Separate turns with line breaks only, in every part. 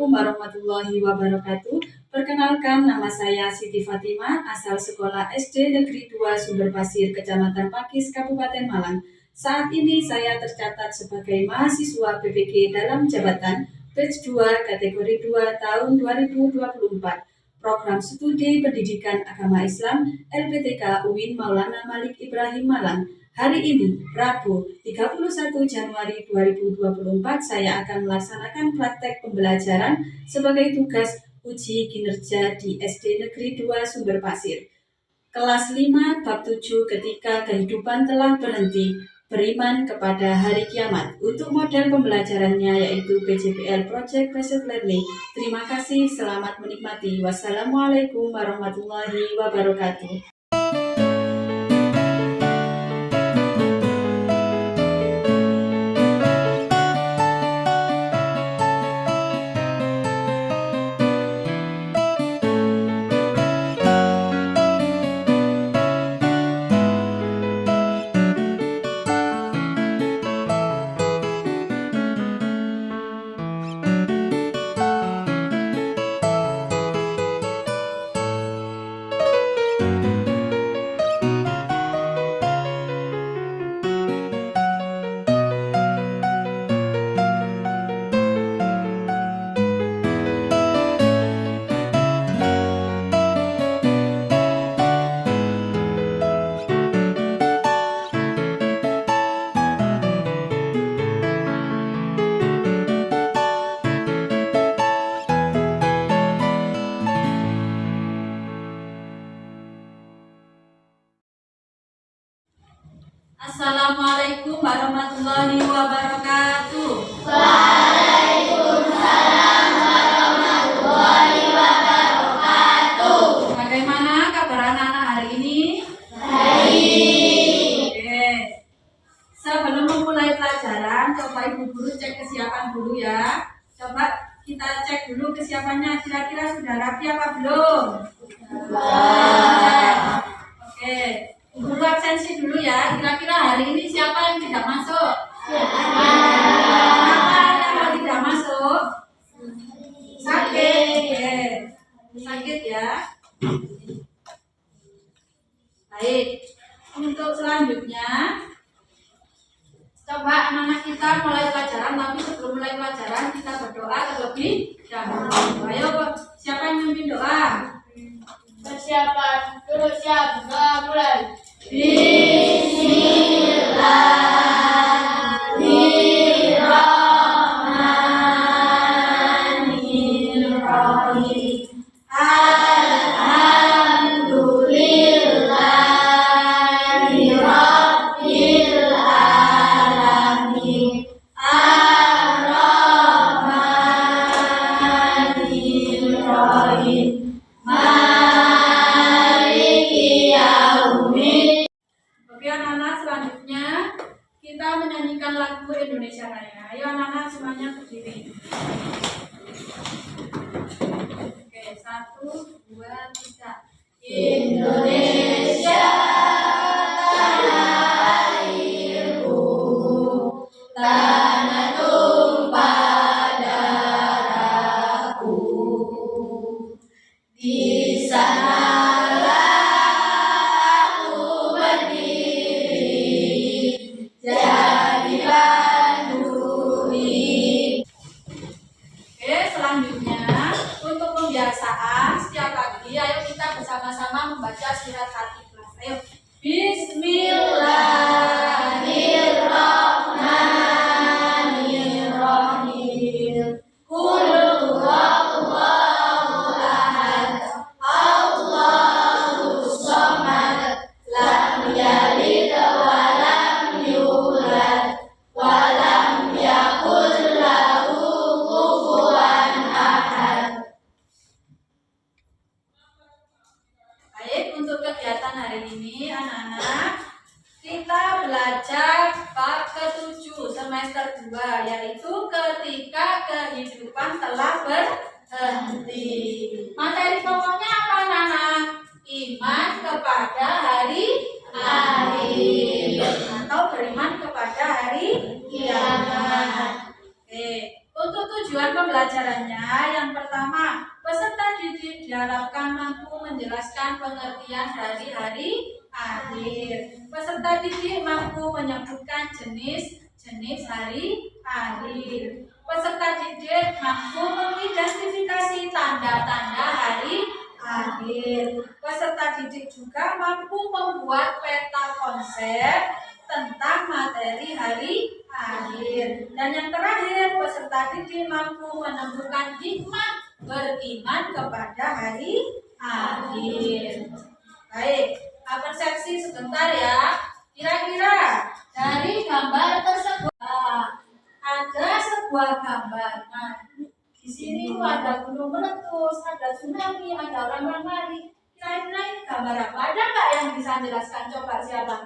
Assalamualaikum warahmatullahi wabarakatuh. Perkenalkan, nama saya Siti Fatimah, asal sekolah SD Negeri 2 Sumber Pasir, Kecamatan Pakis, Kabupaten Malang. Saat ini saya tercatat sebagai mahasiswa PPG dalam jabatan batch 2 kategori 2 tahun 2024. Program Studi Pendidikan Agama Islam LPTK UIN Maulana Malik Ibrahim Malang. Hari ini, Rabu 31 Januari 2024, saya akan melaksanakan praktek pembelajaran sebagai tugas uji kinerja di SD Negeri 2 Sumber Pasir. Kelas 5 bab 7 ketika kehidupan telah berhenti, beriman kepada hari kiamat. Untuk model pembelajarannya yaitu PJBL Project Based Learning. Terima kasih, selamat menikmati. Wassalamualaikum warahmatullahi wabarakatuh. Assalamualaikum warahmatullahi wabarakatuh.
Waalaikumsalam warahmatullahi wabarakatuh.
Bagaimana kabar anak-anak hari ini?
Baik.
Oke. Sebelum memulai pelajaran, coba ibu guru cek kesiapan dulu ya. Coba kita cek dulu kesiapannya. Kira-kira sudah rapi apa belum?
Wah.
Oke. Ibu guru absensi dulu ya. Kira-kira hari ini siapa yang tidak masuk? Kenapa yang tidak masuk? Sakit. Oke. Sakit ya. Baik. Untuk selanjutnya, coba anak-anak kita mulai pelajaran, tapi sebelum mulai pelajaran kita berdoa terlebih dahulu. Ayo, siapa yang memimpin doa?
Persiapan dulu, siap, mulai. Bismillahirrahmanirrahim. Alhamdulillahi Rabbil Alamin. Ar-Rahmanirrahim. Maliki Yaumiddin.
Oke anak-anak, selanjutnya kita menyanyikan lagu Indonesia Raya. Ayo anak-anak semuanya berdiri. Oke, 1, 2, 3.
Indonesia tanah airku, tanah tumpah darahku. Di sanalah aku berdiri, jadi banduri.
Oke, selanjutnya untuk pembiasaan setiap pagi, ayo kita bersama-sama membaca surat Al-Ikhlas. Ayo,
Bismillahirrahmanirrahim. Qul huwallahu ahad, Allahus samad, lam yalid wa lam yulad, wa lam yakul lahu kufuwan ahad.
Baik, untuk kegiatan hari ini anak-anak, kita belajar bab ke-7 semester 2, yaitu ketika kehidupan telah berhenti. Materi pokoknya apa anak-anak? Iman kepada hari akhir atau beriman kepada hari kiamat. Oke, untuk tujuan pembelajaran pembelajarannya. Yang pertama, peserta didik diharapkan mampu menjelaskan pengertian hari-hari akhir. Peserta didik mampu menyebutkan jenis hari akhir. Peserta didik mampu mengidentifikasi tanda-tanda hari akhir. Peserta didik juga mampu membuat peta konsep tentang materi hari akhir. Dan yang terakhir, peserta didik mampu menemukan hikmah beriman kepada hari akhir. Baik, persepsi sebentar ya. Kira-kira dari gambar tersebut ada sebuah gambar. Nah, di sini ada gunung meletus, ada tsunami, ada orang-orang mati. Kira-kira ini gambar apa? Ada nggak yang bisa jelaskan? Coba siapa?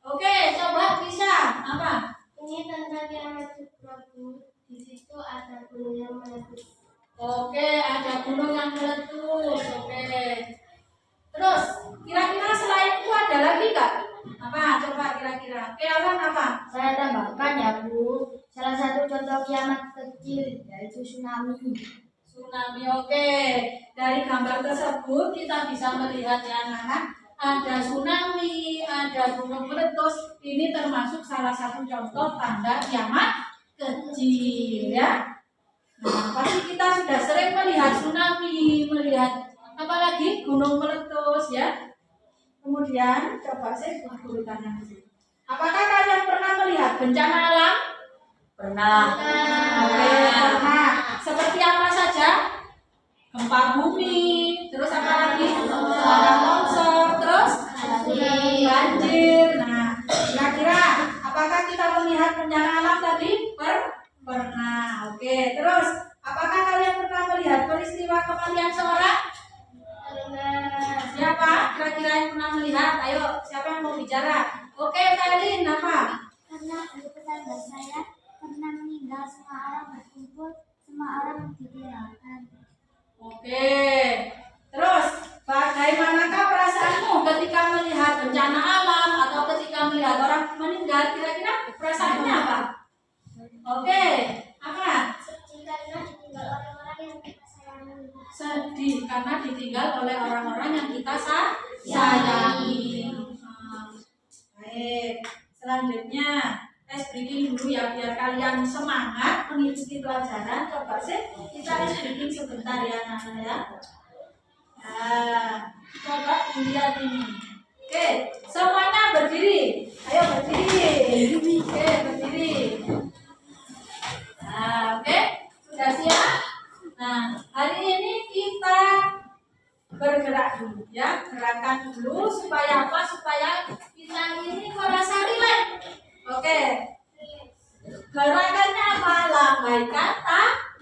Oke, coba bisa. Apa?
Ini tentang kiamat Prabu. Di situ ada gunung yang meletus.
Oke, ada gunung yang meletus. Oke. Terus, kira-kira selain itu ada lagi nggak? Apa? Coba kira-kira. Oke, apa?
Saya tambahkan ya Bu, salah satu contoh kiamat kecil yaitu tsunami.
Tsunami, oke. Dari gambar tersebut kita bisa melihat ya anak-anak, ada tsunami, ada gunung meletus. Ini termasuk salah satu contoh tanda kiamat kecil ya. Nah, pasti kita sudah sering melihat tsunami, melihat apalagi gunung meletus ya. Kemudian coba saya urutannya di sini. Apakah kalian pernah melihat bencana alam?
Pernah.
Oke, pernah. Seperti apa saja? Gempa bumi, terus apa lagi? Longsor, terus banjir. Nah, kira-kira apakah kita melihat bencana alam tadi? Pernah. Oke, terus apakah kalian pernah melihat peristiwa kematian seorang? Siapa? Kira-kira yang pernah melihat? Ayo, siapa yang mau bicara? Oke, Kalin, apa?
Karena di tetangga saya pernah meninggal, semua orang berkumpul, semua orang ditinggalkan.
Oke. Terus, bagaimanakah perasaanmu ketika melihat bencana alam atau ketika melihat orang meninggal? Kira-kira perasaannya apa? Oke, apa?
Sedih karena ditinggal orang-orang yang kita sayangi.
Sedih karena ditinggal oleh orang-orang yang kita sayangi. Baik, selanjutnya tes breaking dulu ya biar kalian semangat mengikuti pelajaran. Coba sih kita tes breaking sebentar ya anak-anak ya. Nah, coba dilihat ini. Oke, semuanya berdiri. Ayo berdiri. Oke, berdiri. Nah, oke, sudah siap? Nah, hari ini kita bergerak dulu ya, gerakan dulu supaya apa? Supaya kita ini merasa rileks. Oke. Gerakannya apa? Lambaikan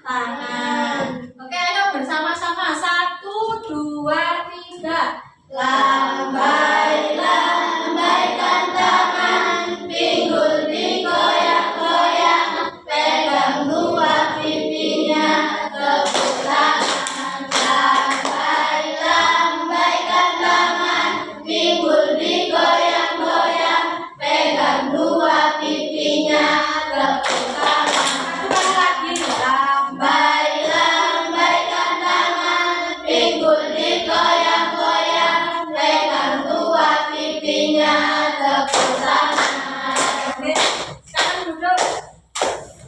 tangan. Oke, ayo bersama-sama. 1, 2, 3.
Lambai, lambaikan tangan, pinggul digoyang-goyang, pegang dua pipinya, tepuk tangan. Lambai, lambaikan tangan, pinggul digoyang-goyang, pegang dua pipinya, tepuk tangan.
Ulang lagi.
Lambai, lambaikan tangan, pinggul digoyang-goyang, pegang dua pipinya, tepuk tangan.
Oke, sekarang duduk.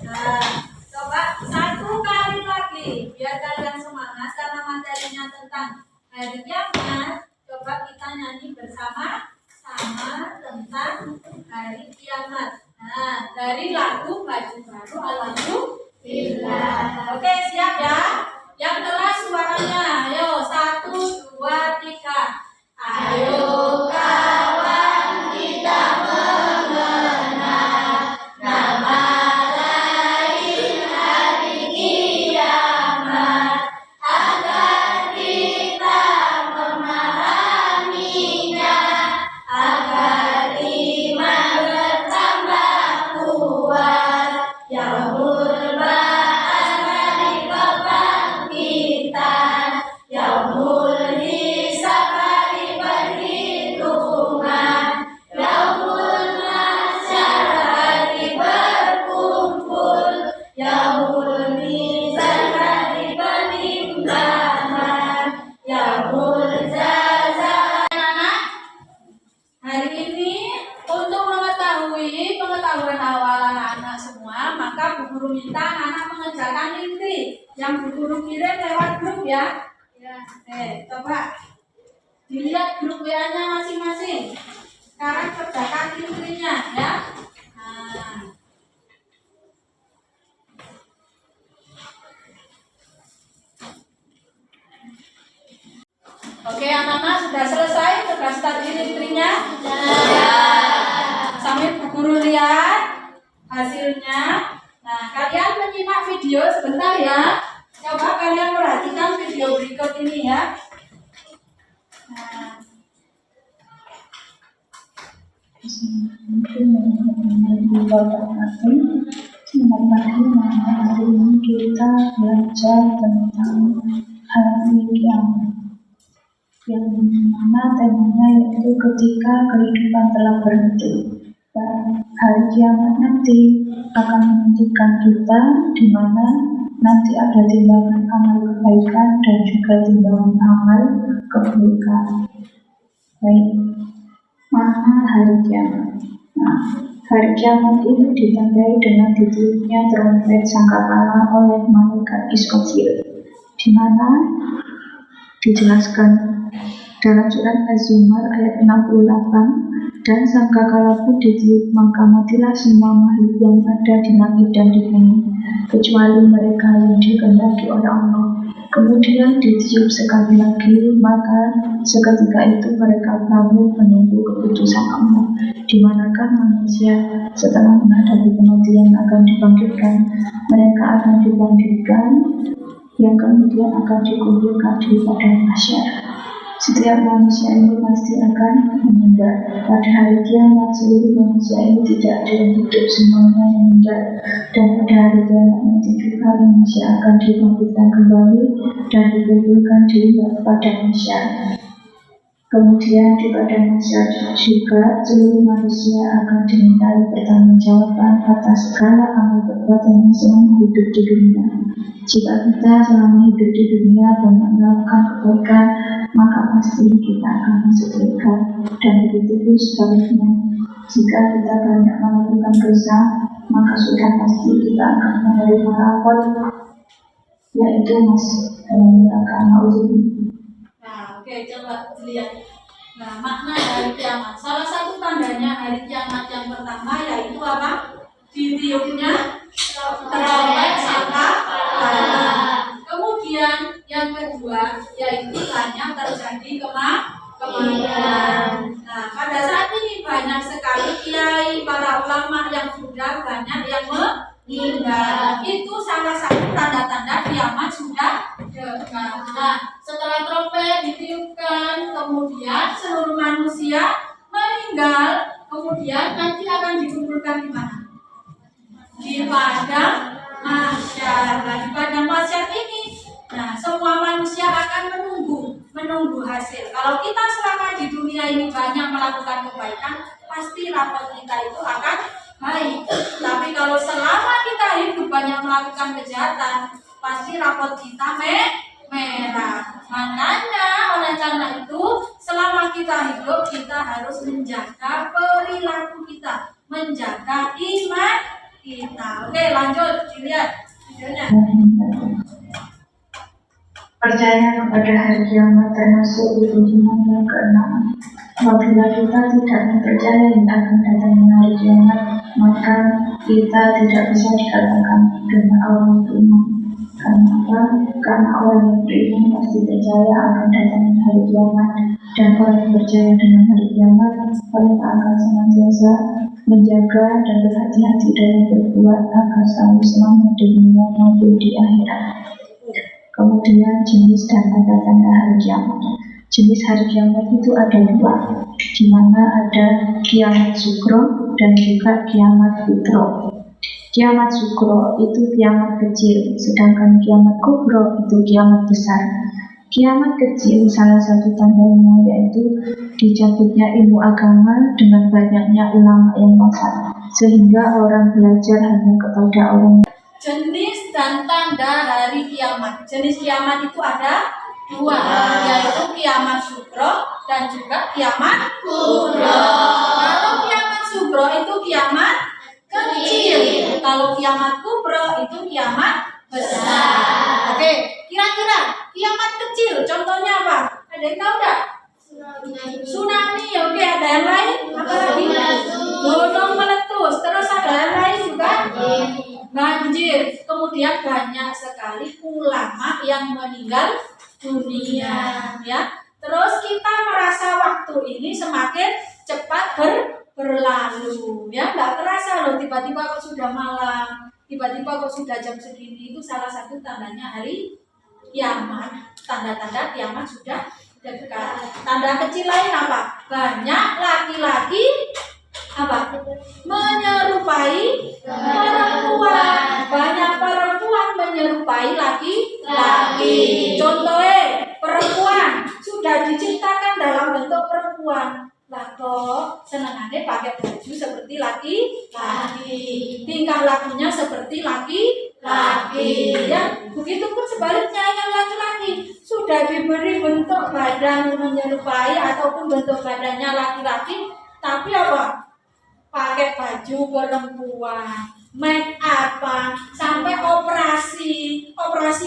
Nah, coba 1 kali lagi biar kalian semangat karena materinya tentang hari kiamat. Coba kita nyanyi bersama-sama tentang hari kiamat. Nah, dari lagu Baju Baru Alhamdulillah. Oke, siap ya? Yang keras suaranya. Ayo, 1, 2, 3.
Ayo kawan kita mengenal nama lain hari kiamat, agar kita memahaminya, agar iman bertambah kuat, yang berbahasa di kepala
guru minta anak mengerjakan inti yang Bu Guru kirim lewat grup ya. Coba dilihat grup WA-nya masing-masing. Sekarang kerjakan intinya ya. Nah. Oke, anak-anak sudah selesai tugas tadi intinya? Ya. Sampai Bu Guru lihat hasilnya. Nah, kalian menyimak video sebentar ya. Coba kalian perhatikan video berikut ini ya. Nah.
Selamat pagi, hari ini kita belajar tentang hari kiamat, yang mana temanya yaitu ketika kehidupan telah berhenti. Dan hari kiamat nanti akan menentukan kita, di mana nanti ada timbangan amal kebaikan dan juga timbangan amal keburukan. Baik, mana hari kiamat? Nah, hari kiamat ini ditandai dengan ditiupnya trompet sangkakala oleh malaikat Israfil, di mana dijelaskan dalam surat Az-Zumar ayat 68, dan sangkakala pun ditiup, maka matilah semua makhluk yang ada di langit dan di bumi, kecuali mereka yang dikehendaki oleh Allah. Kemudian ditiup sekali lagi, maka seketika itu mereka bangun menunggu keputusan Allah, di manakah manusia setelah menghadapi kematian akan dibangkitkan. Mereka akan dibangkitkan, yang kemudian akan dikumpulkan di padang mahsyar. Setiap manusia ini pasti akan meninggal. Pada hari kiamat seluruh manusia ini tidak ada yang hidup, semuanya meninggal. Dan pada hari kiamat nanti juga manusia akan dibangkitkan kembali dan dikumpulkan di padang mahsyar. Kemudian di padang mahsyar juga seluruh manusia akan dimintai pertanggungjawaban atas segala amal perbuatan selama hidup di dunia. Jika kita selama hidup di dunia banyak melakukan kebaikan, maka pasti kita akan masuk surga. Dan begitu pun sebaliknya, jika kita banyak melakukan dosa, maka sudah pasti kita akan menerima rapor, yaitu masuk dalam neraka.
Nah, oke, coba dilihat. Nah, makna hari kiamat. Salah satu tandanya hari kiamat yang pertama yaitu apa? Ditiupnya trompet sangkakala. Kemudian yang kedua yaitu banyak terjadi kematian. Nah, pada saat ini banyak sekali kiai, para ulama yang sudah banyak yang meninggal. Itu salah satu tanda-tanda kiamat sudah dekat. Nah, setelah trompet ditiupkan, kemudian seluruh manusia meninggal, kemudian nanti akan dikumpulkan di mana? Di padang mahsyar. Nah, di padang mahsyar ini, nah, semua manusia akan menunggu hasil. Kalau kita selama di dunia ini banyak melakukan kebaikan, pasti rapor kita itu akan baik. Tapi kalau selama kita hidup banyak melakukan kejahatan, pasti rapor kita merah. Makanya oleh karena itu, selama kita hidup kita harus menjaga perilaku kita, menjaga iman kita. Oke, lanjut dilihat videonya.
Percaya kepada hari kiamat termasuk rukun yang keenam. Apabila kita tidak mempercayai akan datangnya hari kiamat, maka kita tidak bisa dikatakan dengan Allah beriman. Karena apa? Karena orang yang beriman pasti percaya akan datangnya hari kiamat, dan orang yang percaya dengan hari kiamat, mereka akan senantiasa menjaga dan berhati-hati dalam berbuat agar selalu selamat di dunia maupun di akhirat. Kemudian jenis dan tanda-tanda hari kiamat. Jenis hari kiamat itu ada dua, di mana ada kiamat sukro dan juga kiamat fitro. Kiamat sukro itu kiamat kecil, sedangkan kiamat kubro itu kiamat besar. Kiamat kecil salah satu tandanya yaitu dicabutnya ilmu agama dengan banyaknya ulama yang wafat, sehingga orang belajar hanya kepada orang.
Jenis dan tanda hari kiamat. Jenis kiamat itu ada dua, yaitu kiamat sugro dan juga kiamat kubro. Kalau kiamat sugro itu kiamat kecil, kalau kiamat kubro itu itu kiamat besar. Oke, kira-kira kiamat kecil contohnya apa? Ada yang tahu nggak? Tsunami. Oke, ada yang lain? Apa lagi? Gunung meletus. Terus ada yang lain juga? Banjir. Kemudian banyak sekali ulama yang meninggal dunia, ya. Terus kita merasa waktu ini semakin cepat berlalu, ya. Nggak terasa loh, tiba-tiba kok sudah malam, tiba-tiba kok sudah jam segini. Itu salah satu tandanya hari kiamat. Tanda-tanda kiamat sudah dekat. Tanda kecil lain apa? Banyak laki-laki apa? Menyerupai perempuan. Banyak perempuan menyerupai laki-laki. Contohnya, perempuan sudah diciptakan dalam bentuk perempuan. Lah kok senengannya pakai baju seperti laki-laki, tingkah lakunya seperti laki-laki, ya. Begitupun sebaliknya yang laki-laki sudah diberi bentuk badan menyerupai ataupun bentuk badannya laki-laki, tapi apa? Pakai baju perempuan, make up, sampai operasi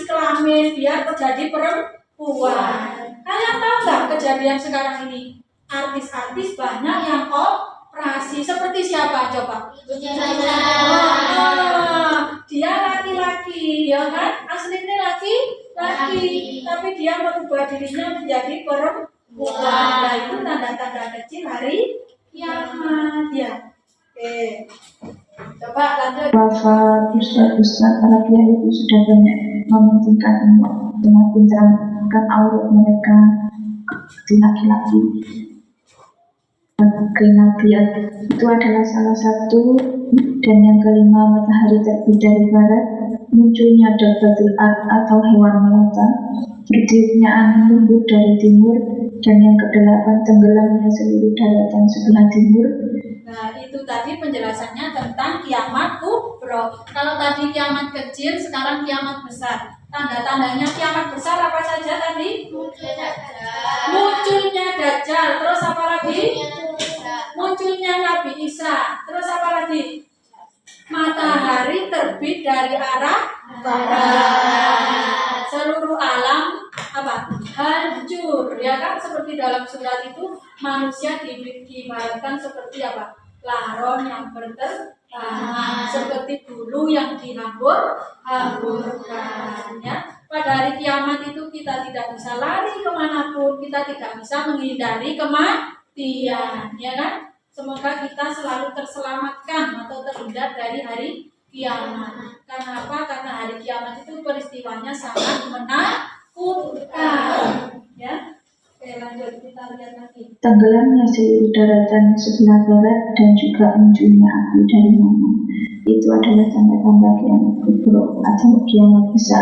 kelamin biar menjadi perempuan. Kalian tahu nggak kejadian sekarang ini? Artis-artis banyak yang operasi. Seperti siapa coba? Dia laki-laki, ya kan? Aslinya laki-laki, tapi dia merubah dirinya menjadi perempuan. Nah, itu tanda-tanda kecil hari kiamat, ya. Oke, coba lanjut.
Wafat ustaz-ustaz para kiai itu sudah banyak mementingkan umat dengan pintar aurat mereka di laki-laki. Kenabian itu adalah salah satu. Dan yang kelima, matahari terbit dari barat, munculnya Dabbatul Ard atau hewan melata, bertiupnya angin lembut dari timur, dan yang kedelapan, tenggelamnya seluruh daratan sebelah timur.
Nah, itu tadi penjelasannya tentang kiamat kubro. Kalau tadi kiamat kecil, sekarang kiamat besar. Tanda-tandanya kiamat besar apa saja tadi? Munculnya Dajjal. Terus apa lagi? Munculnya Nabi Isa. Terus apa lagi? Matahari terbit dari arah barat. Seluruh alam apa? Hancur, ya kan? Seperti dalam surat itu, manusia diibaratkan seperti apa? Laron yang berterbangan, seperti bulu yang dihambur-hamburkan, ya. Pada hari kiamat itu kita tidak bisa lari kemanapun, kita tidak bisa menghindari kematian, ya kan? Semoga kita selalu terselamatkan atau terhindar dari hari kiamat. Karena apa? Karena hari kiamat itu peristiwanya sangat menakutkan, ya. Oke, lanjut kita lihat lagi.
Tenggelamnya seluruh daratan sebelah barat dan juga munculnya api dari mana. Itu adalah tanda-tanda kiamat kubro atau kiamat besar.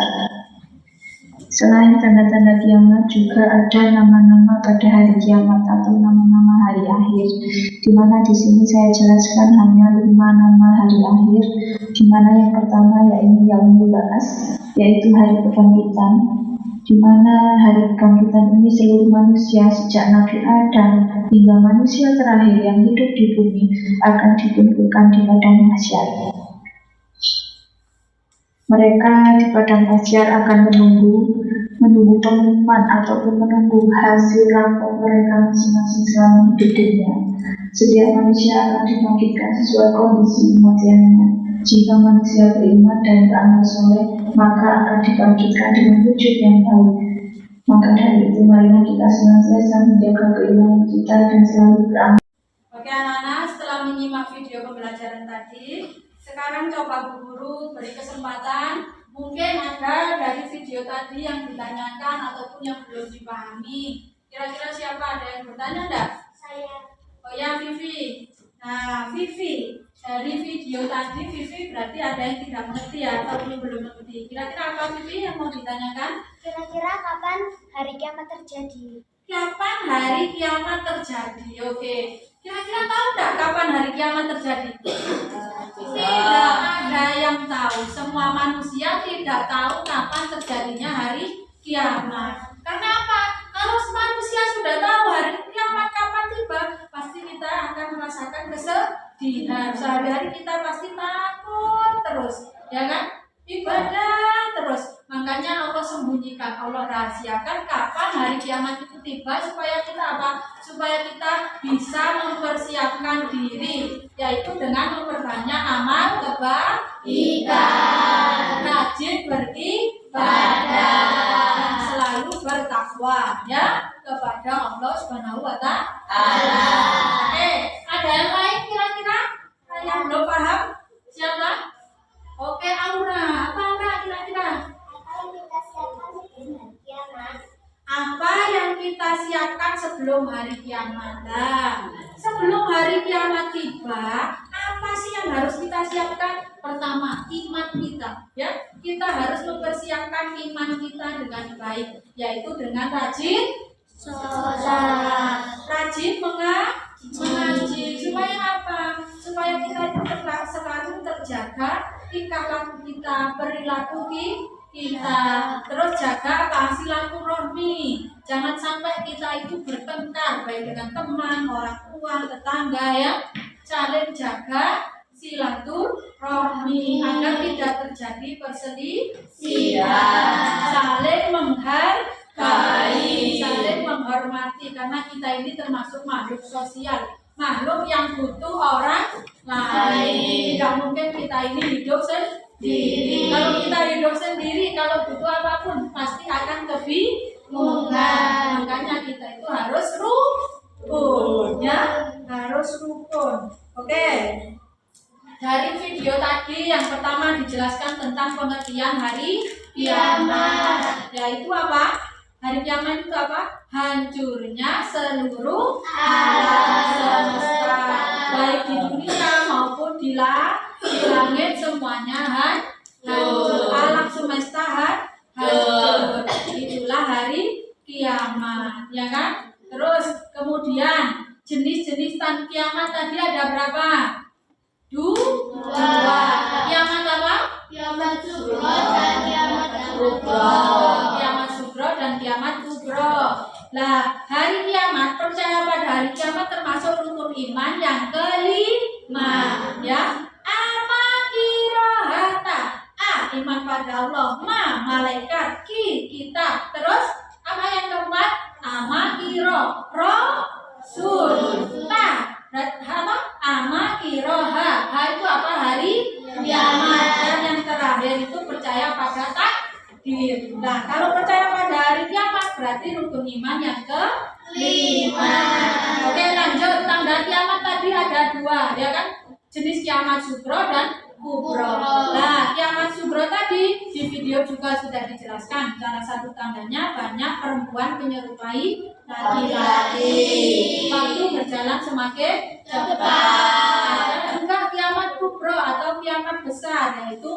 Selain tanda-tanda kiamat juga ada nama-nama pada hari kiamat atau nama-nama hari akhir, di mana di sini saya jelaskan hanya 5 nama hari akhir, di mana yang pertama yaitu Yaumul Ba'ats, yaitu hari kebangkitan, di mana hari kebangkitan ini seluruh manusia sejak Nabi Adam hingga manusia terakhir yang hidup di bumi akan dikumpulkan di padang mahsyar. Mereka di padang mahsyar akan menunggu pengumuman ataupun menunggu hasil rapor mereka masing-masing selama hidup dunia. Setiap manusia akan dibangkitkan sesuai kondisi kematiannya. Jika manusia beriman dan beramal soleh, maka akan dibangkitkan dengan wujud yang baik. Maka dari itu, marilah kita senantiasa menjaga keimanan kita dan selalu beramal.
Oke anak-anak, setelah menyimak video pembelajaran tadi, sekarang coba Bu Guru beri kesempatan, mungkin ada dari video tadi yang ditanyakan ataupun yang belum dipahami. Kira-kira siapa, ada yang bertanya enggak?
Saya.
Oh ya, Vivi. Nah, Vivi, dari video tadi Vivi berarti ada yang tidak mengerti ya, atau belum mengerti. Kira-kira apa Vivi yang mau ditanyakan?
Kira-kira kapan hari kiamat terjadi?
Kapan hari kiamat terjadi? Oke. Kira-kira tahu enggak kapan hari kiamat terjadi? Tidak ada yang tahu. Semua manusia tidak tahu kapan terjadinya hari kiamat. Karena apa? Kalau manusia sudah tahu hari kiamat kapan tiba, pasti kita akan merasakan kesedihan. Sehari-hari kita pasti takut terus, ya kan? Ibu merahasiakan kapan hari kiamat itu tiba supaya kita apa? Supaya kita bisa mempersiapkan diri, yaitu dengan memperbanyak amal kebaikan, rajin beribadah, dan selalu bertakwa ya kepada Allah Subhanahu wa Ta'ala. Ada yang lain kira-kira yang belum paham? Siapa? Oke, Aura. Apa Aura kira-kira? Apa yang kita siapkan sebelum hari kiamat? Nah, sebelum hari kiamat tiba, apa sih yang harus kita siapkan? Pertama, iman kita, ya. Kita harus mempersiapkan iman kita dengan baik, yaitu dengan rajin sholat, rajin mengaji. Supaya apa? Supaya kita selalu terjaga tingkah laku kita, perilaku kita, terus jaga apa? Silaturahmi. Jangan sampai kita itu bertengkar baik dengan teman, orang tua, tetangga ya. Saling jaga silaturahmi agar tidak terjadi perselisihan. Saling menghargai, saling menghormati, karena kita ini termasuk makhluk sosial, makhluk yang butuh orang lain. Tidak mungkin kita ini hidup sendiri. Kalau kita hidup sendiri, kalau butuh apapun pasti akan kebingungan. Makanya kita itu harus rukun, ya, harus rukun. Oke. Dari video tadi yang pertama dijelaskan tentang pengertian hari kiamat, yaitu apa? Hari kiamat itu apa? Hancurnya seluruh alam semesta, baik di dunia maupun di langit, semuanya hancur. Alam semesta hancur. Itulah hari kiamat, ya kan? Terus kemudian jenis-jenis tanda kiamat tadi ada berapa? Dua. Kiamat apa?
Kiamat sugro dan kiamat kubro.
Kiamat sugro dan kiamat kubro. Nah, hari kiamat, percaya pada hari kiamat termasuk rukun iman yang kelima, ya. Amakirohata. A, iman pada Allah. Ma, malaikat. Ki, kitab. Terus apa yang keempat? Amakiro, rasul. Ta, apa? Amakiroha. Ha itu apa? Hari kiamat. Dan yang terakhir itu percaya pada takdir. Nah, kalau percaya pada hari kiamat berarti rukun iman yang kelima. Oke, lanjut. Tanda kiamat tadi ada dua, ya kan? Jenis kiamat sugro dan kubro. Nah, kiamat sugro tadi di video juga sudah dijelaskan. Salah satu tandanya banyak perempuan menyerupai laki-laki. Waktu berjalan semakin cepat. Dan juga kiamat kubro atau kiamat besar, yaitu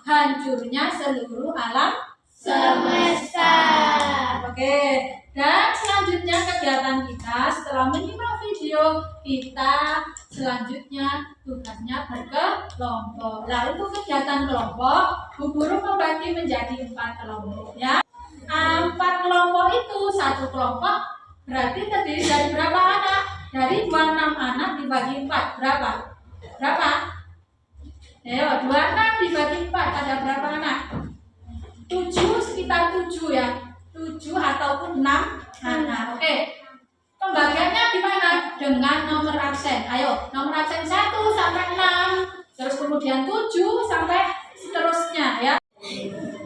hancurnya seluruh alam semesta. Oke, dan selanjutnya kegiatan kita setelah menyimak video kita, selanjutnya tugasnya berkelompok. Lalu untuk kegiatan kelompok, Bu Guru membagi menjadi 4 kelompok, ya. 4 kelompok itu, satu kelompok berarti terdiri dari berapa anak? Dari 26 anak dibagi 4, berapa? Berapa? Ayo, 26 dibagi 4 ada berapa anak? 7, sekitar 7 ya. 7 ataupun 6 anak. Oke. Pembagiannya gimana? Dengan nomor absen. Ayo, nomor absen 1 sampai 6. Terus kemudian 7 sampai seterusnya ya.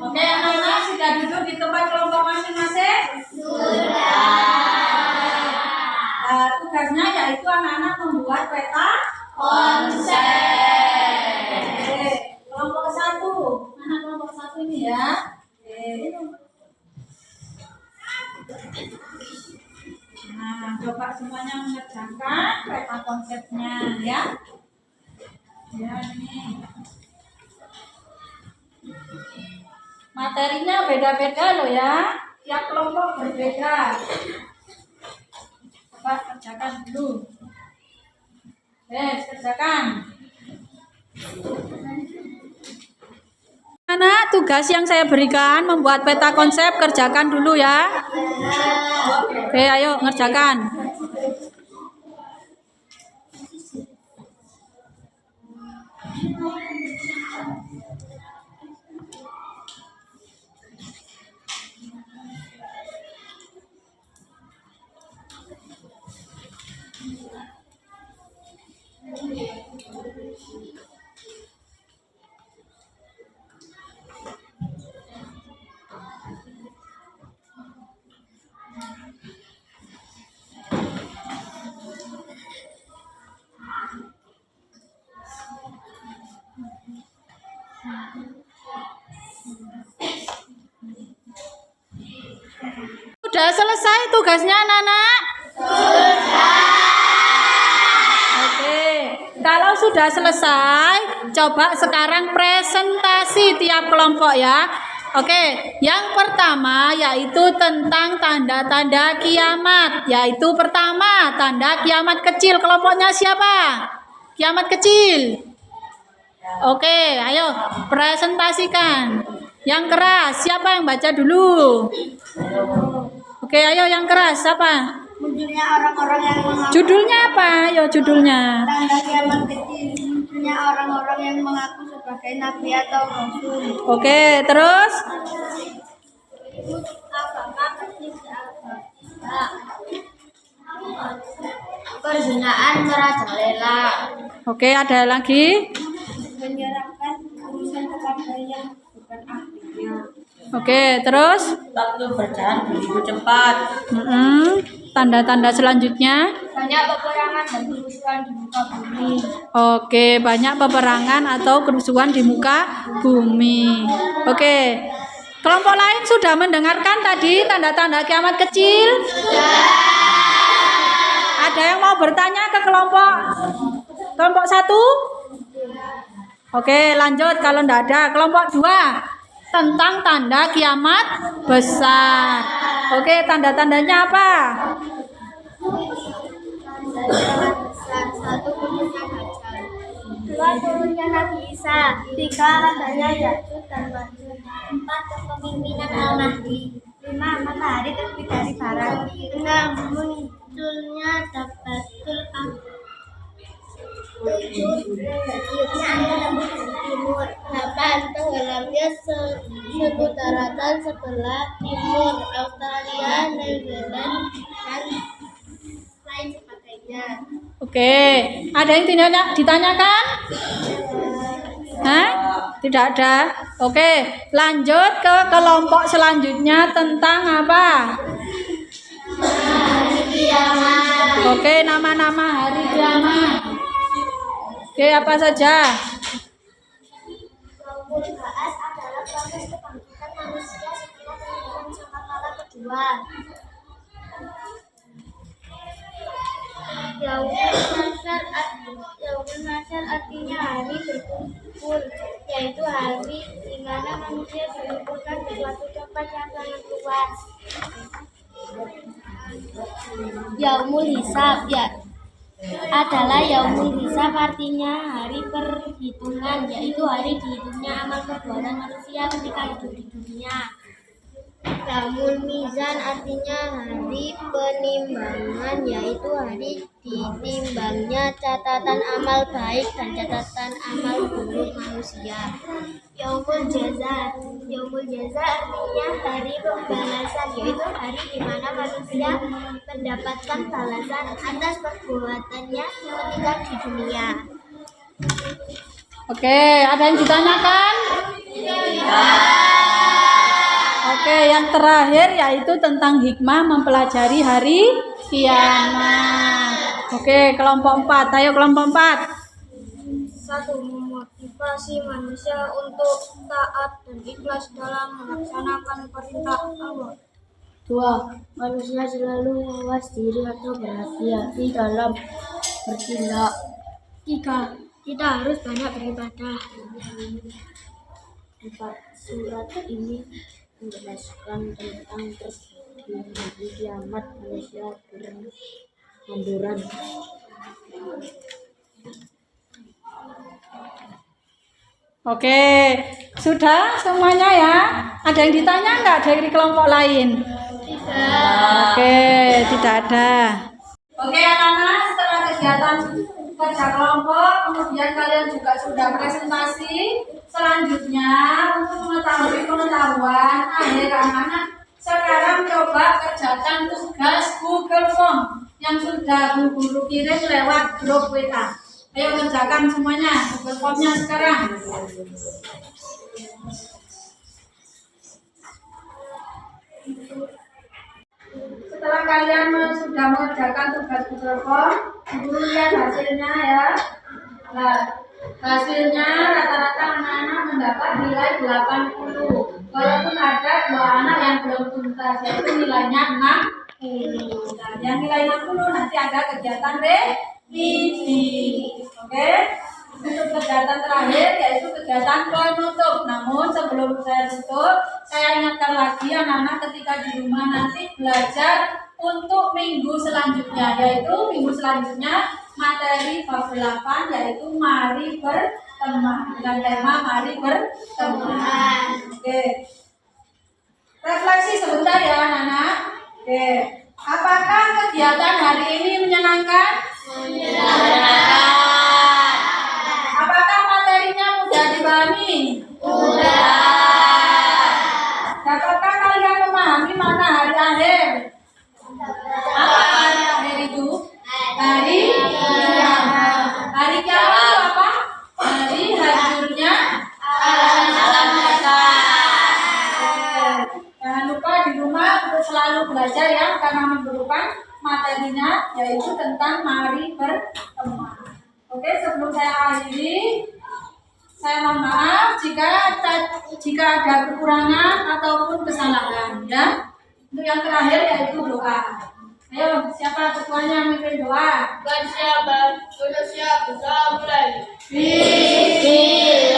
Oke, anak-anak sudah duduk di tempat kelompok masing-masing? Sudah. Nah, tugasnya yaitu anak-anak membuat peta konsep. Oke, kelompok 1. Mana kelompok 1 ini ya? Nah, coba semuanya mengerjakan peta konsepnya ya. Ya, ini. Materinya beda-beda loh ya. Tiap kelompok berbeda. Coba kerjakan dulu. Kerjakan. Mana tugas yang saya berikan membuat peta konsep, kerjakan dulu ya. Oke, ayo ngerjakan. Sudah selesai tugasnya anak-anak? Oke, kalau sudah selesai, coba sekarang presentasi tiap kelompok ya. Oke, yang pertama yaitu tentang tanda-tanda kiamat. Yaitu pertama, tanda kiamat kecil. Kelompoknya siapa? Kiamat kecil. Oke, ayo presentasikan. Yang keras, siapa yang baca dulu? Oke, ayo yang keras, siapa?
Munculnya orang-orang yang mengaku
Judulnya apa? Ayo judulnya.
tanda kiamat kecil. Munculnya orang-orang yang mengaku sebagai nabi atau rasul.
Oke, terus?
Perzinaan merajalela.
Oke, ada lagi?
Menyerahkan urusan kepada yang bukan ahlinya.
Oke, terus?
Waktu berjalan begitu cepat.
Tanda-tanda selanjutnya?
Banyak peperangan dan kerusuhan di muka bumi.
Oke, banyak peperangan atau kerusuhan di muka bumi. Oke, kelompok lain sudah mendengarkan tadi tanda-tanda kiamat kecil? Ada yang mau bertanya ke kelompok 1? Oke, lanjut kalau tidak ada. Kelompok 2 tentang tanda kiamat besar. Oke, tanda-tandanya apa?
Satu turunnya Dajjal. Dua turunnya Nabi Isa. Tiga adanya Ya'juj dan Ma'juj. Empat kepemimpinan Al-Mahdi. Lima matahari terbit dari barat. Enam munculnya Dabbatul Ard. Tujuh tiupnya angin lembut dari timur. Delapan tenggelamnya suatu daratan sebelah timur Australia, New Zealand, dan lain sebagainya.
Oke, ada yang ditanyakan? Hah? Tidak ada. Oke, lanjut ke kelompok selanjutnya tentang apa?
Hari kiamat.
Oke, nama-nama hari kiamat. Oke, apa saja?
Yaumul Ba'ats adalah proses kebangkitan manusia setelah peninggalan sangkakala kedua. Yaumul Mahsyar artinya hari berkumpul, yaitu hari di mana manusia dikumpulkan di suatu tempat yang sangat luas. Yaumul Hisab adalah Yaumul Hisab artinya hari perhitungan, yaitu hari dihitungnya amal perbuatan manusia ketika hidup di dunia. Yaumul Mizan artinya hari penimbangan, yaitu hari ditimbangnya catatan amal baik dan catatan amal buruk manusia. Yaumul Jaza artinya hari pembalasan, yaitu hari di mana manusia mendapatkan balasan atas perbuatannya ketika di dunia.
Oke, ada yang ditanyakan? Oke, yang terakhir yaitu tentang hikmah mempelajari hari kiamat. Oke, kelompok 4. Ayo kelompok 4.
1. Memotivasi manusia untuk taat dan ikhlas dalam melaksanakan perintah Allah. 2. Manusia selalu mawas diri atau berhati-hati dalam bertindak. 3. Kita harus banyak beribadah. 4. Surat ini menjelaskan tentang terjadi hari kiamat, manusia berhamburan.
Oke, sudah semuanya ya? Ada yang ditanya nggak dari kelompok lain? Oke, tidak ada. Oke anak-anak, setelah kegiatan kerja kelompok, kemudian kalian juga sudah presentasi. Selanjutnya untuk mengetahui pengetahuan akhir anak-anak, sekarang coba kerjakan tugas Google Form yang sudah guru kirim lewat grup WA. Ayo kerjakan semuanya Google Form-nya sekarang. Setelah kalian sudah mengerjakan tugas Google Form, guru lihat hasilnya ya. Nah,
Hasilnya rata-rata anak-anak mendapat nilai 80. Walaupun ada 2 anak yang belum tuntas, yaitu nilainya 60. Nah, yang nilai 60 nanti ada kegiatan revisi. Oke? Untuk kegiatan terakhir yaitu kegiatan penutup. Namun sebelum saya tutup, saya ingatkan lagi anak-anak ketika di rumah nanti belajar untuk minggu selanjutnya, yaitu minggu selanjutnya materi bab 8 yaitu mari berteman dengan tema mari berteman. Oke. Refleksi sebentar ya anak-anak. Oke. Apakah kegiatan hari ini menyenangkan? Menyenangkan. Apakah materinya mudah dipahami? Mudah. Dapatkah kalian memahami mana hari akhir? Apa hari akhir itu? Hari kiamat. Hari kiamat itu apa? Hari hancurnya alam semesta. Jangan lupa di rumah untuk selalu belajar ya, karena minggu depan materinya yaitu tentang mari berteman. Oke, sebelum saya akhiri, saya mohon maaf jika ada kekurangan ataupun kesalahan ya. Untuk yang terakhir yaitu doa. Ayo, siapa ketuanya memimpin doa?
Sudah siap, sudah mulai.
Bismillah.